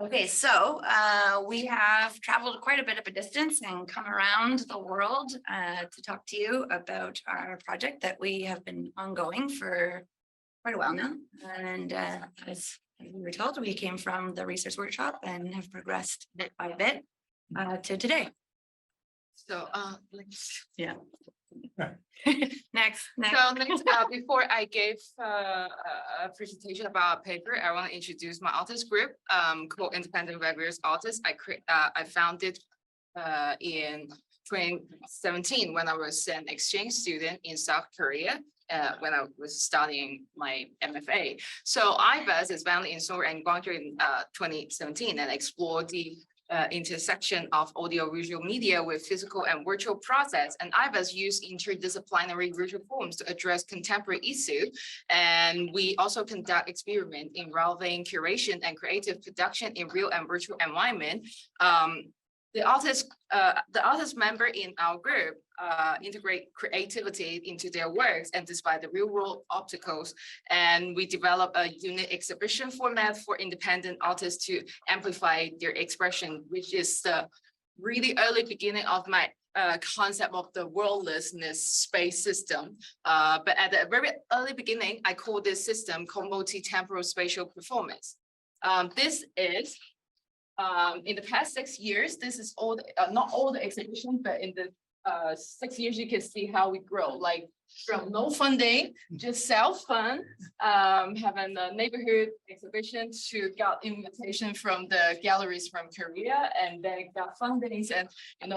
Okay, so we have traveled quite a bit of a distance and come around the world to talk to you about our project that we have been ongoing for quite a while now. And as we were told, we came from the research workshop and have progressed bit by bit to today. So let's Next. So next, before I give a presentation about a paper, I want to introduce my authors group called Independent Various Authors. I founded in 2017 when I was an exchange student in South Korea. When I was studying my MFA. So IVAS is founded in Seoul and Guangzhou in 2017 and explored the intersection of audio-visual media with physical and virtual process. And IVAS use interdisciplinary virtual forms to address contemporary issues. And we also conduct experiments involving curation and creative production in real and virtual environment. The authors member in our group integrate creativity into their works and despite the real world obstacles. And we develop a unique exhibition format for independent authors to amplify their expression, which is the really early beginning of my concept of the worldlessness space system. But at the very early beginning, I call this system called multi-temporal spatial performance. This is in the past 6 years, this is all not all the exhibition, but in the 6 years, you can see how we grow, like from no funding, just self-fund, having a neighborhood exhibition to got invitation from the galleries from Korea, and then got fundings and,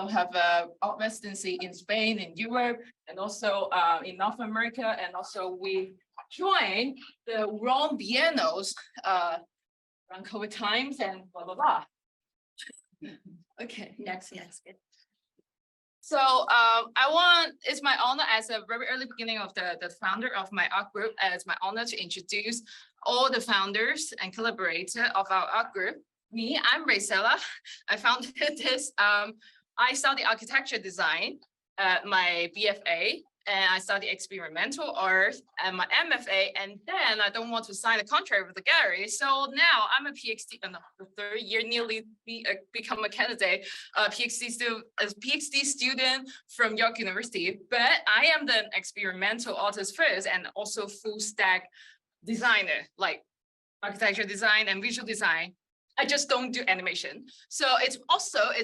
have a art residency in Spain, in Europe, and also in North America. And also we joined the Rome Biennales around COVID times and blah, blah, blah. Okay, next. So it's my honor as a very early beginning of the founder of my art group, it's my honor to introduce all the founders and collaborators of our art group. Me, I'm Racelar. I founded this. I studied architecture design at my BFA, and I studied experimental art and my MFA, and then I don't want to sign a contract with the gallery. So now I'm a PhD, the third year nearly become a candidate, PhD student from York University. But I am the experimental artist first and also full stack designer, like architecture design and visual design. I just don't do animation. So it's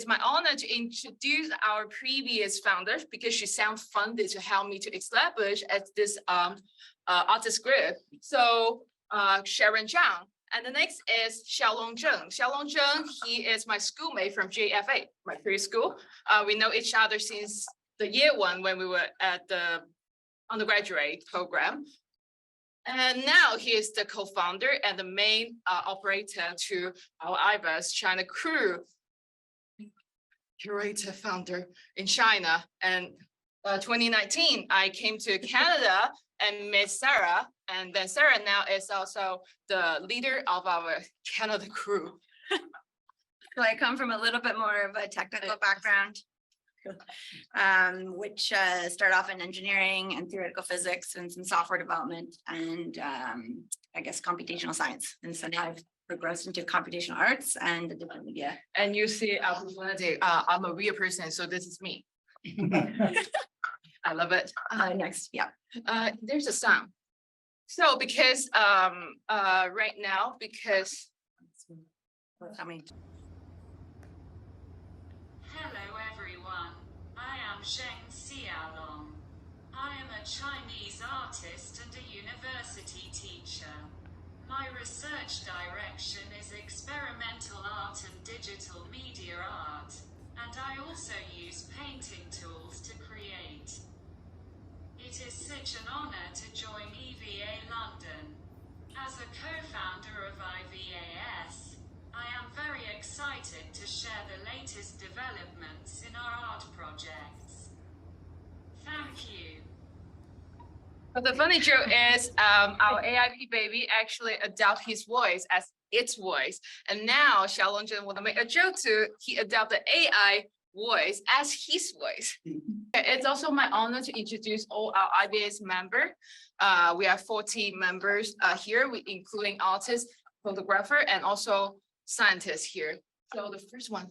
my honor to introduce our previous founders because she self-funded to help me to establish as this artist group. So Sharon Zhang, and the next is Xiaolong Zheng. Xiaolong Zheng, he is my schoolmate from JFA, my previous school. We know each other since the year one when we were at the undergraduate program. And now he is the co-founder and the main operator to our IVAS China crew, curator founder in China. And 2019, I came to Canada and met Sarah. And then Sarah now is also the leader of our Canada crew. So I come from a little bit more of a technical background, which started off in engineering and theoretical physics and some software development and I guess computational science. And so now I've progressed into computational arts and different media. And you see our personality, I'm a real person, so this is me. I love it. Next, yeah. There's a sound. So because right now, because I mean, hello everyone, I am Zheng Xiaolong. I am a Chinese artist and a university teacher. My research direction is experimental art and digital media art, and I also use painting tools to create. It is such an honor to join EVA London. As a co-founder of IVAS, I am very excited to share the latest developments in our art projects. Thank you. But the funny joke is our AIP baby actually adopt his voice as its voice. And now Xiaolong Zheng want to make a joke too. He adopted AI voice as his voice. It's also my honor to introduce all our IVAS members. We have 40 members here, including artists, photographer, and also scientists here. So the first one.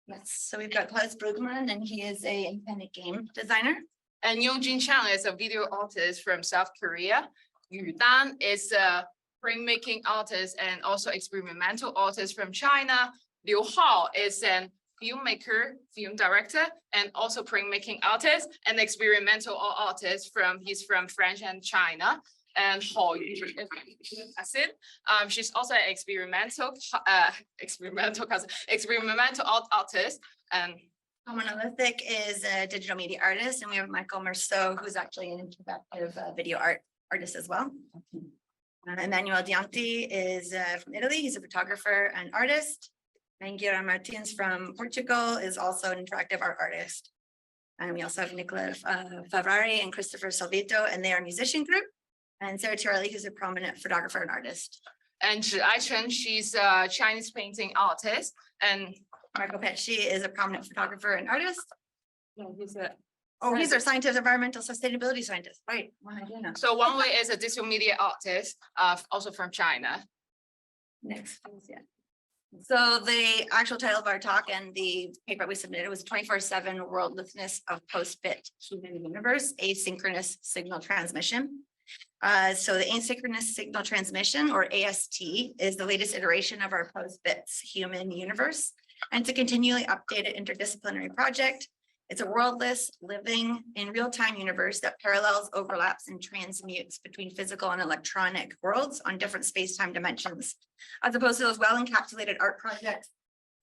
Yes, so we've got Klaus Brugman, and he is a independent game designer. And Yongjin Chang is a video artist from South Korea. Yu Dan is a printmaking artist and also experimental artist from China. Liu Hao is an filmmaker, film director, and also printmaking artist and experimental artist he's from France and China. And Hao Yu is she's also an experimental artist. And Monolithic is a digital media artist, and we have Michael Merceau, who's actually an interactive video artist as well. Emmanuel Dianti is from Italy. He's a photographer and artist. And Guilherme Martins from Portugal is also an interactive art artist. And we also have Nicola Favrari and Christopher Salvito, and they are a musician group. And Sarah Tirelli, who's a prominent photographer and artist. And Zhi Aichen, she's a Chinese painting artist. And Marco Pesci is a prominent photographer and artist. He's He's our scientist, environmental sustainability scientist, right? So Wang Wei is a digital media artist, also from China. Next, please, yeah. So the actual title of our talk and the paper we submitted was 24/7 Worldlessness of Post-Bit Human Universe, Asynchronous Signal Transmission. So the asynchronous signal transmission, or AST, is the latest iteration of our post-bits human universe. And it's a continually updated interdisciplinary project. It's a worldless, living in real-time universe that parallels, overlaps, and transmutes between physical and electronic worlds on different space-time dimensions, as opposed to those well-encapsulated art projects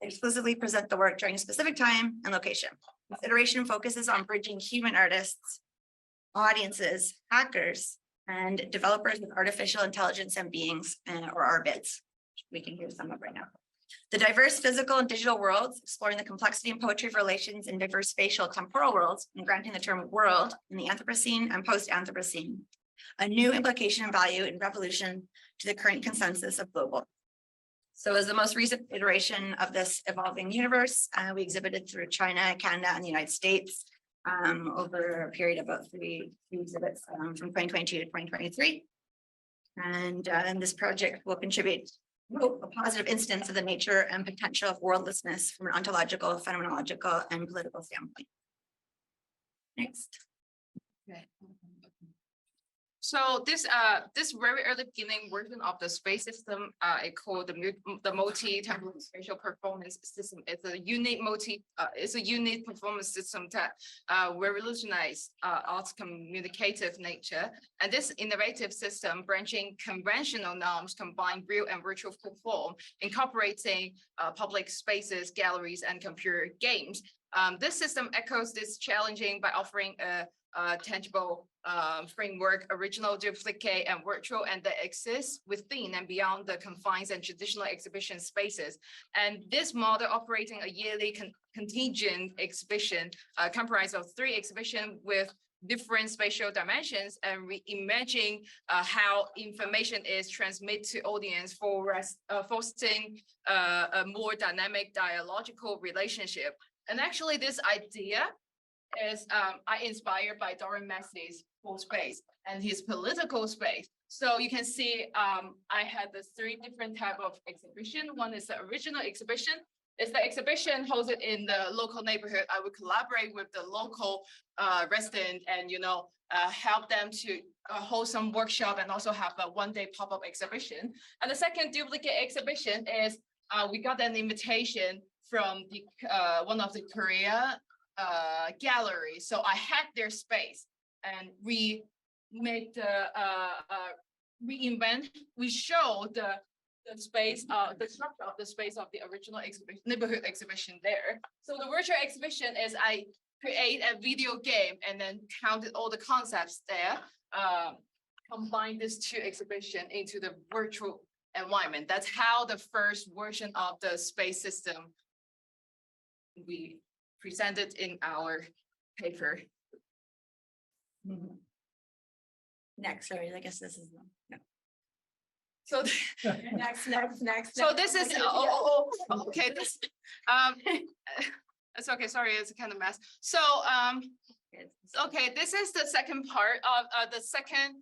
that exclusively present the work during a specific time and location. This iteration focuses on bridging human artists, audiences, hackers, and developers with artificial intelligence and beings, or ARBITs. We can hear some of right now. The diverse physical and digital worlds, exploring the complexity and poetry of relations in diverse spatial temporal worlds, and granting the term world in the Anthropocene and post-Anthropocene a new implication and value in revolution to the current consensus of global. So as the most recent iteration of this evolving universe, we exhibited through China, Canada, and the United States over a period of about three exhibits from 2022 to 2023. And this project will contribute a positive instance of the nature and potential of worldlessness from an ontological, phenomenological, and political standpoint. Next. Okay. So this very early beginning version of the space system, it called the multi-temporal spatial performance system. It's a unique performance system that revolutionized art's communicative nature. And this innovative system, branching conventional norms, combine real and virtual form, incorporating public spaces, galleries, and computer games. This system echoes this challenging by offering a tangible framework, original, duplicate, and virtual, and that exists within and beyond the confines and traditional exhibition spaces. And this model, operating a yearly contingent exhibition comprised of 3 exhibitions with different spatial dimensions, and reimagining how information is transmitted to audience for fostering a more dynamic dialogical relationship. And actually this idea is I inspired by Dorian Massey's full space and his political space. So you can see I had the 3 different type of exhibition. One is the original exhibition. It's the exhibition hosted in the local neighborhood. I would collaborate with the local resident and help them to hold some workshop and also have a one-day pop-up exhibition. And the second duplicate exhibition is we got an invitation from the one of the Korea gallery. So I had their space and we made the we showed the space, the structure of the space of the original exhibition, neighborhood exhibition there. So the virtual exhibition is I create a video game and then counted all the concepts there, combine these 2 exhibitions into the virtual environment. That's how the first version of the space system we presented in our paper. Next, sorry, I guess this is no. So next. So this is okay. This it's okay. Sorry, it's a kind of mess. So okay, this is the second part of the second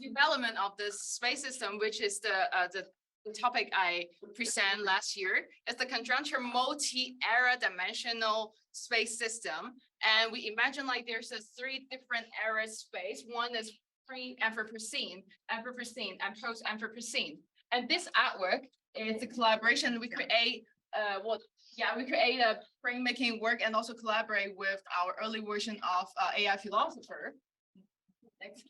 development of this space system, which is the the topic I presented last year is the conjuncture multi-era dimensional space system. And we imagine like there's a 3 different era space. One is pre-Anthropocene, Anthropocene, and post-Anthropocene. And this artwork is a collaboration. We create we create a frame-making work and also collaborate with our early version of AI philosopher. Next.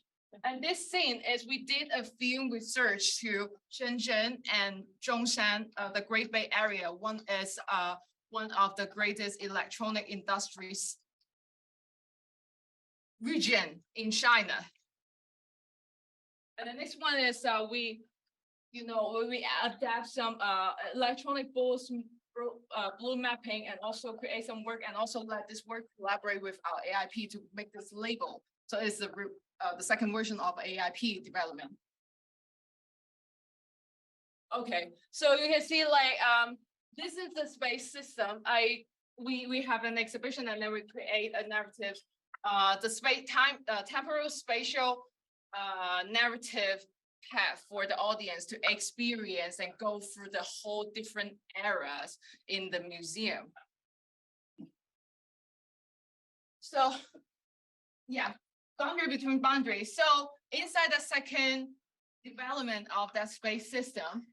And this scene is we did a film research to Shenzhen and Zhongshan, the Great Bay Area. One is one of the greatest electronic industries region in China. And the next one is we adapt some electronic blue mapping and also create some work and also let this work collaborate with our AIP to make this label. So it's the second version of AIP development. Okay, so you can see like this is the space system. We have an exhibition and then we create a narrative. The temporal spatial narrative path for the audience to experience and go through the whole different eras in the museum. So, yeah, boundary between boundaries. So inside the second development of that space system,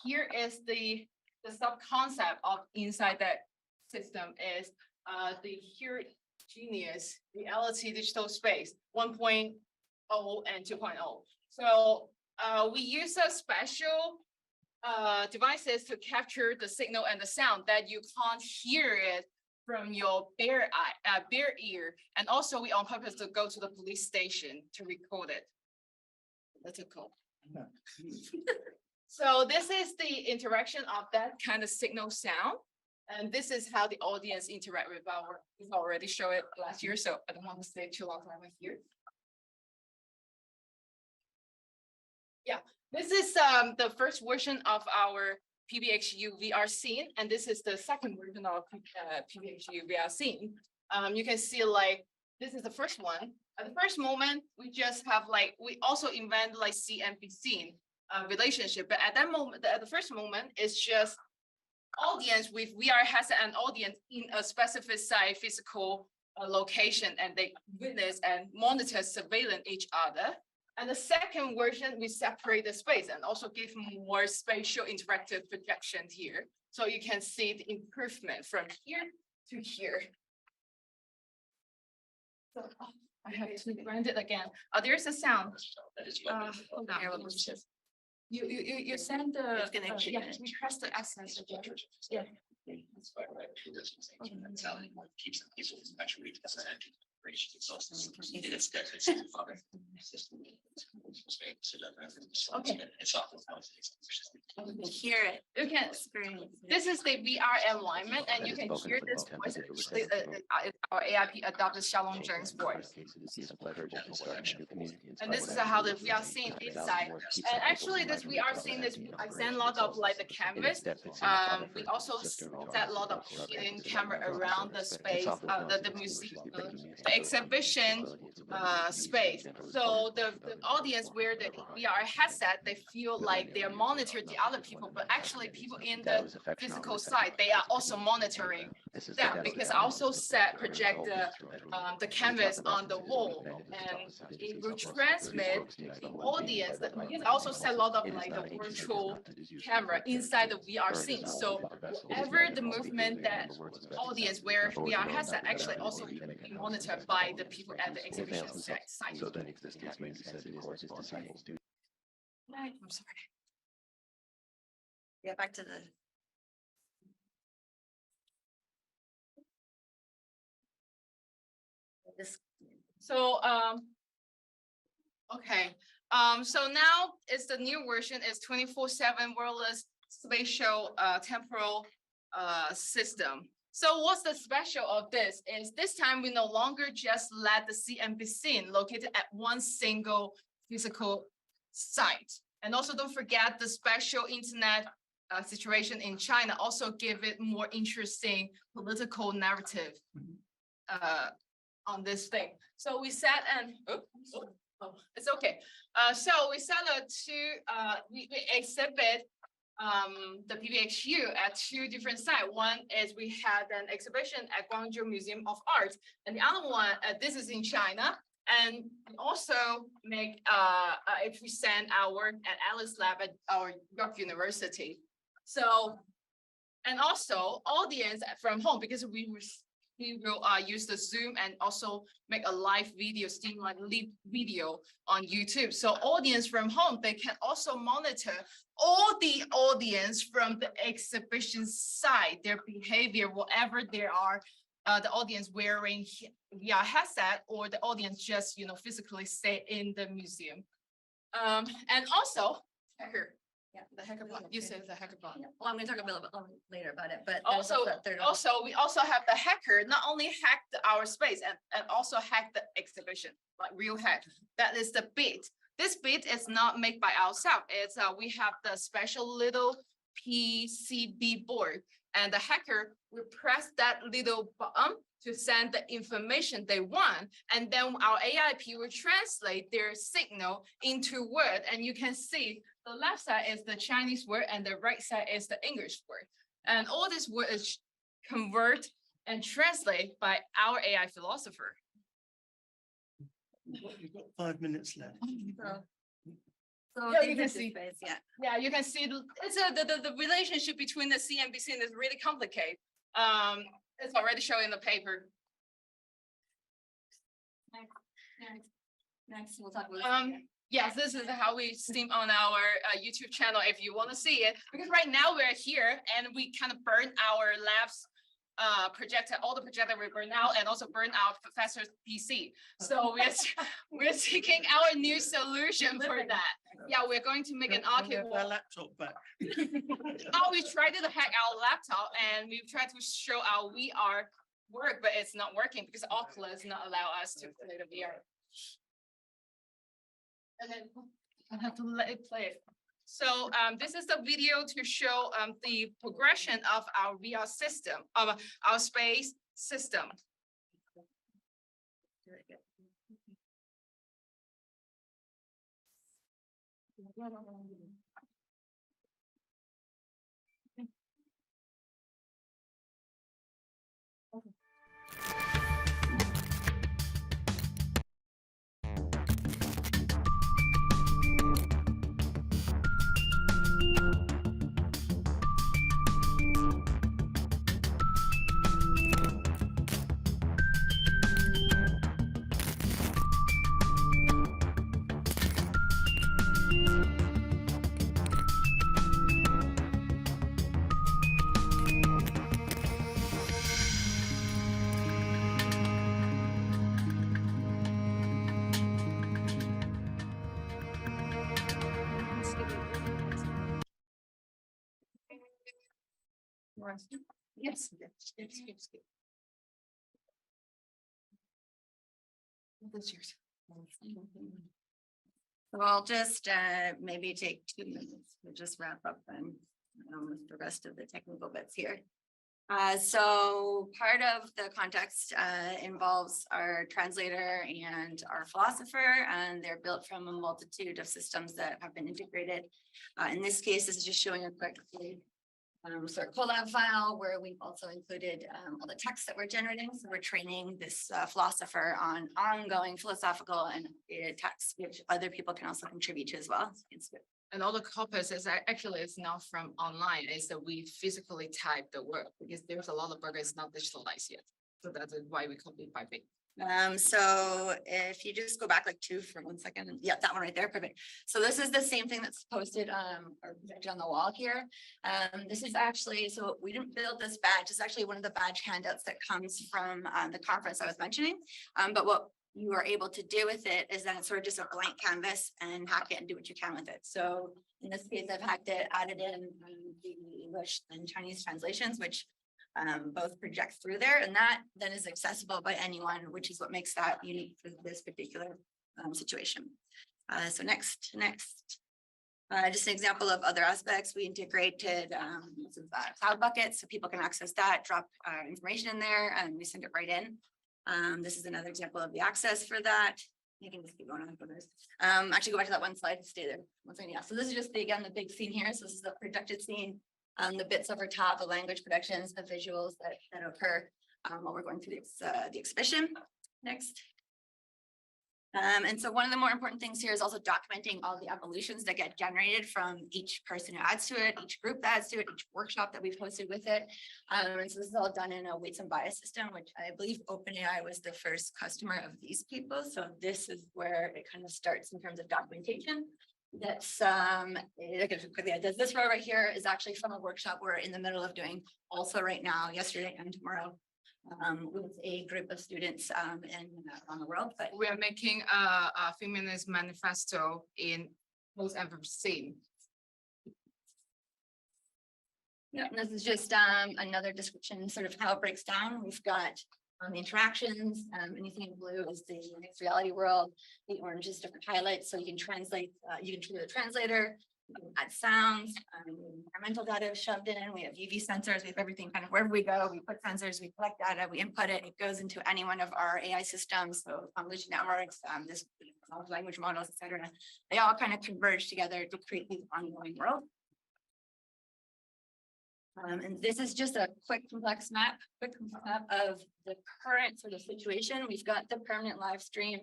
here is the sub-concept of inside that system is the heterogeneous reality digital space 1.0 and 2.0. So we use a special devices to capture the signal and the sound that you can't hear it from your bare ear. And also we on purpose to go to the police station to record it. That's a call. So this is the interaction of that kind of signal sound. And this is how the audience interact with our, we've already showed it last year, so I don't want to stay too long time here. Yeah, this is the first version of our PBXU VR scene, and this is the second version of PBXU VR scene. You can see like, this is the first one. At the first moment, we just have like, we also invent like see and be seen relationship, but at that moment, at the first moment, it's just audience with VR headset and audience in a specific site physical location, and they witness and monitor surveillance each other. And the second version, we separate the space and also give more spatial interactive projection here. So you can see the improvement from here to here. So I have to brand it again. There's a sound. Hold on. You send the, yeah, we press the access again. Yeah. Okay. You hear it. You can experience. This is the VR environment, and you can hear this voice. Our AIP adopted Xiaolong Zheng's voice. And this is how the VR scene inside. And actually, this VR scene is I send a lot of like the canvas. We also set a lot of hidden camera around the space, the museum, the exhibition space. So the audience wear the VR headset, they feel like they are monitoring the other people, but actually people in the physical site, they are also monitoring them, because I also project the canvas on the wall, and it will transmit the audience. Because I also set a lot of like the virtual camera inside the VR scene. So whatever the movement that audience wear VR headset actually also be monitored by the people at the exhibition site. So then existence means that the course is deciding students. I'm sorry. Yeah, back to the. This. So okay. So now it's the new version is 24/7 worldless spatial temporal system. So what's the special of this is this time we no longer just let the see and be seen located at one single physical site. And also don't forget the special internet situation in China also give it more interesting political narrative on this thing. So we set and it's okay. So we set we exhibit the PBXU at two different sites. One is we had an exhibition at Guangzhou Museum of Art, and the other one, this is in China. And we also make present our work at Alice Lab at our York University. So, and also audience from home, because we will use the Zoom and also make a live video, streamline live video on YouTube. So audience from home, they can also monitor all the audience from the exhibition side, their behavior, whatever they are, the audience wearing VR headset, or the audience just, physically stay in the museum. And also, hacker. Yeah, The hackathon. You said the hackathon. Well, I'm gonna talk a little bit later about it, but Also, we also have the hacker not only hacked our space and also hacked the exhibition, like real hack. That is the bit. This bit is not made by ourselves. It's we have the special little PCB board, and the hacker will press that little button to send the information they want, and then our AIP will translate their signal into word, and you can see the left side is the Chinese word and the right side is the English word. And all this word is convert and translate by our AI philosopher. You've got 5 minutes left. So Yeah, these you are can the see. space, yeah. Yeah, you can see it's the relationship between the C and BC is really complicated. It's already shown in the paper. Next, we'll talk about. Yes, this is how we stream on our YouTube channel if you want to see it. Because right now we're here and we kind of burn our labs projector, all the projector we burn out, and also burn our professor's PC. So we're seeking our new solution for that. Yeah, we're going to make an archive. Our laptop back. Oh, we tried to hack our laptop and we tried to show our VR work, but it's not working because Oculus not allow us to play the VR. And then I have to let it play. So this is the video to show the progression of our VR system, of our space system. Yes. That's yours. So I'll just maybe take 2 minutes to just wrap up and with the rest of the technical bits here. So part of the context involves our translator and our philosopher, and they're built from a multitude of systems that have been integrated. In this case, this is just showing a quick sort of collab file where we've also included all the text that we're generating. So we're training this philosopher on ongoing philosophical and data text, which other people can also contribute to as well. And all the corpus is actually it's not from online, it's that we physically type the work because there's a lot of work is not digitalized yet. So that's why we copy by bit. So if you just go back like 2 for 1 second, and yeah, that one right there, perfect. So this is the same thing that's posted or projected on the wall here. This is actually, so we didn't build this badge. It's actually one of the badge handouts that comes from the conference I was mentioning. But what you are able to do with it is that it's sort of just a blank canvas and hack it and do what you can with it. So in this case, I've hacked it, added in the English and Chinese translations, which both project through there, and that then is accessible by anyone, which is what makes that unique for this particular situation. So next, just an example of other aspects. We integrated cloud buckets so people can access that, drop information in there, and we send it right in. This is another example of the access for that. You can just keep going on for this. Actually go back to that one slide, stay there. One second, yeah. So this is just again, the big scene here. So this is the projected scene. The bits over top, the language productions, the visuals that occur while we're going through the exhibition. Next. And so one of the more important things here is also documenting all the evolutions that get generated from each person who adds to it, each group that adds to it, each workshop that we've hosted with it. And so this is all done in a weights and bias system, which I believe OpenAI was the first customer of these people. So this is where it kind of starts in terms of documentation. That's quickly, this row right here is actually from a workshop we're in the middle of doing also right now, yesterday and tomorrow. With a group of students around the world, but We are making a feminist manifesto in post-Anthropocene. yeah, and this is just another description, sort of how it breaks down. We've got the interactions. Anything in blue is the mixed reality world. The orange is different highlights, so you can translate. You can trigger the translator. You can add sounds. Environmental data is shoved in. We have UV sensors. We have everything kind of wherever we go. We put sensors. We collect data. We input it. It goes into any one of our AI systems. So convolution networks, this language models, etc. They all kind of converge together to create these ongoing worlds. And this is just a quick complex map of the current sort of situation. We've got the permanent live stream,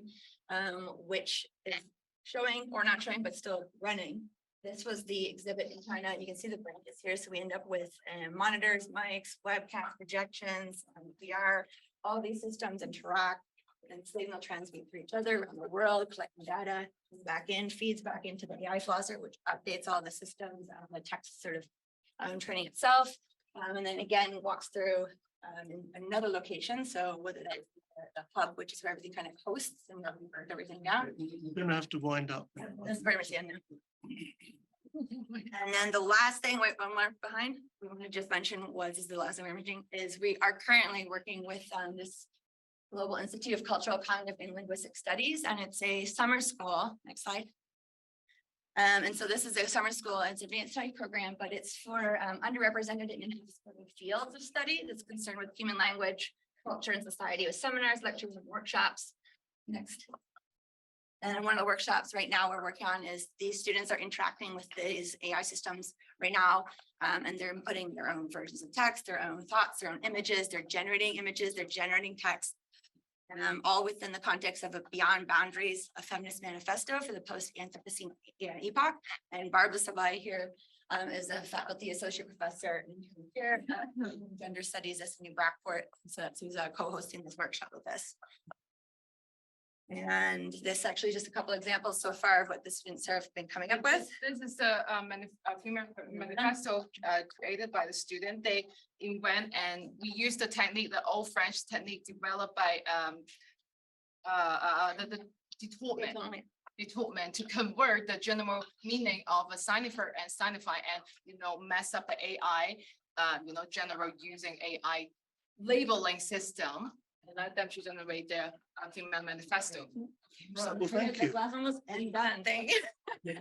which is showing or not showing, but still running. This was the exhibit in China. You can see the branches here. So we end up with monitors, mics, webcast projections, VR. All these systems interact and signal transmit for each other around the world, collecting data back in, feeds back into the AI flosser, which updates all the systems, the text sort of training itself. And then again, walks through in another location. So whether that's the hub, which is where everything kind of hosts and where we burn everything down. You're gonna have to wind up. That's very much the end now. And then the last thing, wait, one more behind, we want to just mention is the last thing we're mentioning is we are currently working with this Global Institute of Cultural, Cognitive, and Linguistic Studies, and it's a summer school. Next slide. And so this is a summer school, it's an advanced study program, but it's for underrepresented and interdisciplinary fields of study that's concerned with human language, culture, and society, with seminars, lectures, and workshops. Next. And one of the workshops right now we're working on is these students are interacting with these AI systems right now, and they're inputting their own versions of text, their own thoughts, their own images, they're generating images, they're generating text, all within the context of a Beyond Boundaries, a feminist manifesto for the post-Anthropocene epoch. And Barbara Savai here is a faculty associate professor in gender studies at SMU Brockport. So that's who's co-hosting this workshop with us. And this actually is just a couple examples so far of what the students have been coming up with. This is a female manifesto created by the student. They invent and we use the technique, the old French technique developed by the détournement to convert the general meaning of a signifier and signify and mess up the AI, generate using AI labeling system. And let them to generate their female manifesto. Well, thank you. Last one was and done. Thank you.